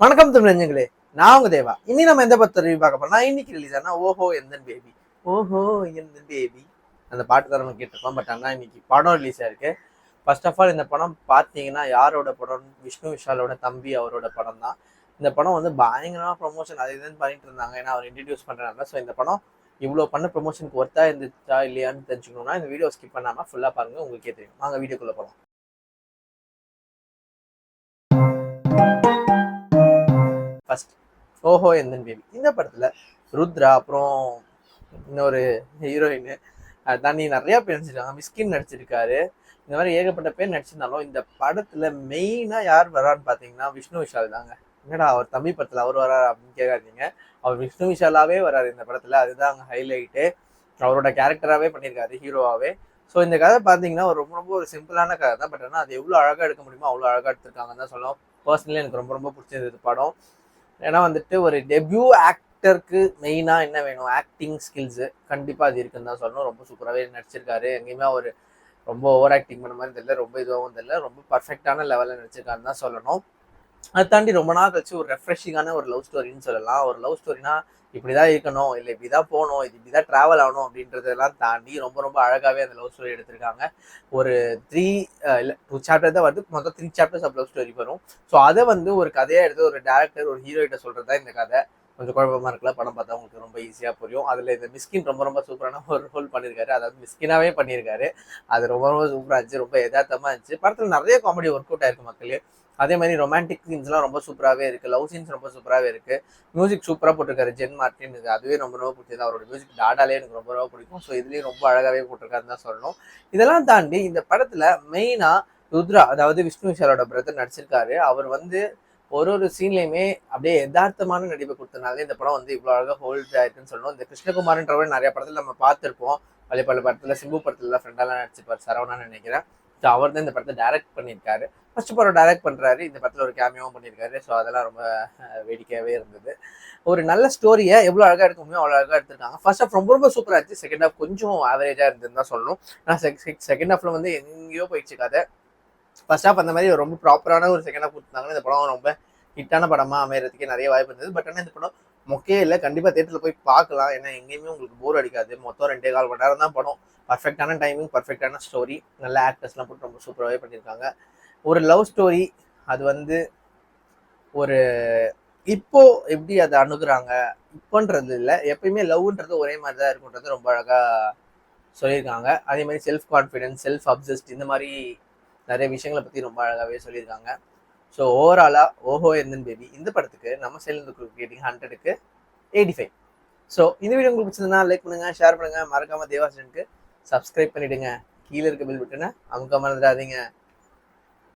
வணக்கம் தமிழஞ்சங்களே, நான் உங்க தேவா. இனி நம்ம எந்த பத்தி ரிவ்யூ பார்க்க போறோம்னா, இன்னைக்கு ரிலீஸ் ஆனா ஓஹோ எந்தன் பேபி. ஓஹோ எந்தன் பேபி அந்த பாட்டு தான் நம்ம கேட்டிருக்கோம். பட் ஆனால் இன்னைக்கு படம் ரிலீஸ் ஆயிருக்கு. ஃபர்ஸ்ட் ஆஃப் ஆல் இந்த படம் பார்த்தீங்கன்னா யாரோட படம்? விஷ்ணு விஷாலோட தம்பி அவரோட படம் தான். இந்த படம் வந்து பயங்கரமா ப்ரொமோஷன் அது இதுன்னு பண்ணிட்டு இருந்தாங்க. ஏன்னா அவர் இன்ட்ரடியூஸ் பண்றாங்க. ஸோ இந்த படம் இவ்வளோ பண்ண ப்ரொமோஷனுக்கு ஒர்த்தா இருந்துச்சா இல்லையான்னு தெரிஞ்சுக்கணும்னா இந்த வீடியோ ஸ்கிப் பண்ணாம ஃபுல்லா பாருங்க, உங்களுக்கே தெரியும். வாங்க வீடியோக்குள்ள போகலாம். ஃபர்ஸ்ட் ஓஹோ எந்தன் பேபி இந்த படத்துல ருத்ரா, அப்புறம் இன்னொரு ஹீரோயின் தாண்டி நிறைய பேர் நடிச்சிருக்காங்க. மிஸ்கின் நடிச்சிருக்காரு. இந்த மாதிரி ஏகப்பட்ட பேர் நடிச்சிருந்தாலும் இந்த படத்துல மெயினா யார் வரான்னு பாத்தீங்கன்னா விஷ்ணு விஷால் தாங்க. என்னடா அவர் தம்பி படத்துல அவர் வராரு அப்படின்னு கேட்காதீங்க. அவர் விஷ்ணு விஷாலாவே வராரு இந்த படத்துல. அதுதான் அங்க ஹைலைட்டு. அவரோட கேரக்டராகவே பண்ணியிருக்காரு, ஹீரோவாகவே. ஸோ இந்த கதை பார்த்தீங்கன்னா ஒரு ரொம்ப ரொம்ப ஒரு சிம்பிளான கதை தான். பட் ஆனால் அது எவ்வளோ அழகாக எடுக்க முடியுமோ அவ்வளோ அழகாக எடுத்திருக்காங்கன்னு தான் சொல்லலாம். பர்சனலி எனக்கு ரொம்ப ரொம்ப பிடிச்சிருந்தது படம். ஏன்னா வந்துட்டு ஒரு டெபியூ ஆக்டருக்கு மெயினாக என்ன வேணும்? ஆக்டிங் ஸ்கில்ஸு கண்டிப்பாக அது இருக்குன்னு தான் சொல்லணும். ரொம்ப சூப்பராகவே நடிச்சிருக்காரு. எங்கேயுமே அவர் ரொம்ப ஓவர் ஆக்டிங் பண்ண மாதிரி தெரியல, ரொம்ப இதுவாகவும் தெரியல, ரொம்ப பர்ஃபெக்டான லெவலில் நடிச்சிருக்காருன்னு தான் சொல்லணும். அதை தாண்டி ரொம்ப நாள் கழிச்சு ஒரு ரெஃப்ரெஷிங்கான ஒரு லவ் ஸ்டோரின்னு சொல்லலாம். ஒரு லவ் ஸ்டோரினா இப்படிதான் இருக்கணும், இல்லை இப்படிதான் போகணும், இது இப்படிதான் ட்ராவல் ஆகணும் அப்படின்றதெல்லாம் தாண்டி ரொம்ப ரொம்ப அழகாவே அந்த லவ் ஸ்டோரி எடுத்திருக்காங்க. ஒரு இல்லை 2 சாப்டர் தான் வருது, மொத்தம் 3 சாப்டர்ஸ் ஆஃப் லவ் ஸ்டோரி வரும். ஸோ அதை வந்து ஒரு கதையாக எடுத்து ஒரு டேரக்டர் ஒரு ஹீரோயிட்ட சொல்றது தான் இந்த கதை. கொஞ்சம் குழப்பமா இருக்கல, படம் பார்த்தா உங்களுக்கு ரொம்ப ஈஸியாக புரியும். அதில் இந்த மிஸ்கின் ரொம்ப ரொம்ப சூப்பரான ஒரு ரோல் பண்ணியிருக்காரு. அதாவது மிஸ்கினாவே பண்ணியிருக்காரு. அது ரொம்ப ரொம்ப சூப்பராக இருந்துச்சு, ரொம்ப யதார்த்தமாக இருந்துச்சு. படத்தில் நிறைய காமெடி ஒர்க் அவுட் ஆயிருக்கு மக்களே. அதே மாதிரி ரொமான்டிக் சீன்ஸ்லாம் ரொம்ப சூப்பராகவே இருக்குது. லவ் சீன்ஸ் ரொம்ப சூப்பராகவே இருக்குது. மியூசிக் சூப்பராக போட்டிருக்காரு ஜென் மார்டின். அதுவே ரொம்ப ரொம்ப பிடிச்சது. அவரோட மியூசிக் டாடாலே எனக்கு ரொம்ப ரொம்ப பிடிக்கும். ஸோ இதுலேயும் ரொம்ப அழகாகவே போட்டிருக்காருன்னு தான் சொல்லணும். இதெல்லாம் தாண்டி இந்த படத்தில் மெயினாக ருத்ரா, அதாவது விஷ்ணு விஷாலோட பிரதர் நடிச்சிருக்காரு. அவர் வந்து ஒரு சீன்லையுமே அப்படியே யதார்த்தமான நடிப்பை கொடுத்தனால இந்த படம் வந்து இவ்வளோ அழகாக ஹோல்ட் ஆயிருக்குன்னு சொல்லணும். இந்த கிருஷ்ணகுமார்ன்றவர் நிறைய படத்தில் நம்ம பார்த்துருப்போம். பழைய பல படத்தில் சிம்பு படத்துலலாம் ஃப்ரெண்டாலாம் நடிச்சிருப்பார், சரவணான்னு நினைக்கிறேன். ஸோ அவர் தான் இந்த படத்தை டைரக்ட் பண்ணியிருக்காரு. ஃபர்ஸ்ட் படம் டைரக்ட் பண்ணுறாரு, இந்த படத்தில் ஒரு கேமியாவும் பண்ணியிருக்காரு. ஸோ அதெல்லாம் ரொம்ப வேடிக்கையாகவே இருந்தது. ஒரு நல்ல ஸ்டோரியை எவ்வளோ அழகாக எடுக்க முடியும் அவ்வளோ அழகாக எடுத்திருக்காங்க. ஃபர்ஸ்ட் ஹாஃப் ரொம்ப ரொம்ப சூப்பராக இருந்துச்சு. செகண்ட் ஹாஃப் கொஞ்சம் ஆவரேஜாக இருந்ததுன்னு தான் சொல்லணும். ஆனால் செகண்ட் ஹாஃப்ல வந்து எங்கேயோ போயிடுச்சு கதை. ஃபர்ஸ்ட் ஹாஃப் அந்த மாதிரி ரொம்ப ப்ராப்பரான ஒரு செகண்ட் ஹாஃப் கொடுத்தாங்கன்னா இந்த படம் ரொம்ப ஹிட்டான படமாக அமையறதுக்கே நிறைய வாய்ப்பு இருந்தது. பட் ஆனால் இந்த படம் மொக்கையே இல்லை. கண்டிப்பாக தேட்டரில் போய் பார்க்கலாம். ஏன்னா எங்கேயுமே உங்களுக்கு போர் அடிக்காது. மொத்தம் 2.25 மணி நேரம் தான் படம். பர்ஃபெக்டான டைமிங், பர்ஃபெக்டான ஸ்டோரி, நல்ல ஆக்டர்ஸ்லாம் போட்டு ரொம்ப சூப்பராகவே பண்ணியிருக்காங்க. ஒரு லவ் ஸ்டோரி, அது வந்து ஒரு இப்போ எப்படி அதை அணுகுறாங்க இப்போன்றது இல்லை, எப்பயுமே லவ்ன்றது ஒரே மாதிரி தான் இருக்குன்றது ரொம்ப அழகாக சொல்லியிருக்காங்க. அதே மாதிரி செல்ஃப் கான்ஃபிடென்ஸ், செல்ஃப் அப்சஸ்ட், இந்த மாதிரி நிறைய விஷயங்களை பற்றி ரொம்ப அழகாகவே சொல்லியிருக்காங்க. ஸோ ஓவராலாக ஓஹோ எந்தன் பேபி இந்த படத்துக்கு நம்ம சேர்ந்து ரேட்டிங் 100க்கு 85. ஸோ இந்த வீடியோ உங்களுக்கு பிடிச்சிருந்தா லைக் பண்ணுங்கள், ஷேர் பண்ணுங்கள், மறக்காமல் தேவாசனுக்கு சப்ஸ்கிரைப் பண்ணிவிடுங்க. கீழே இருக்க பெல் பட்டனை அமுக்க மறந்துடாதீங்க.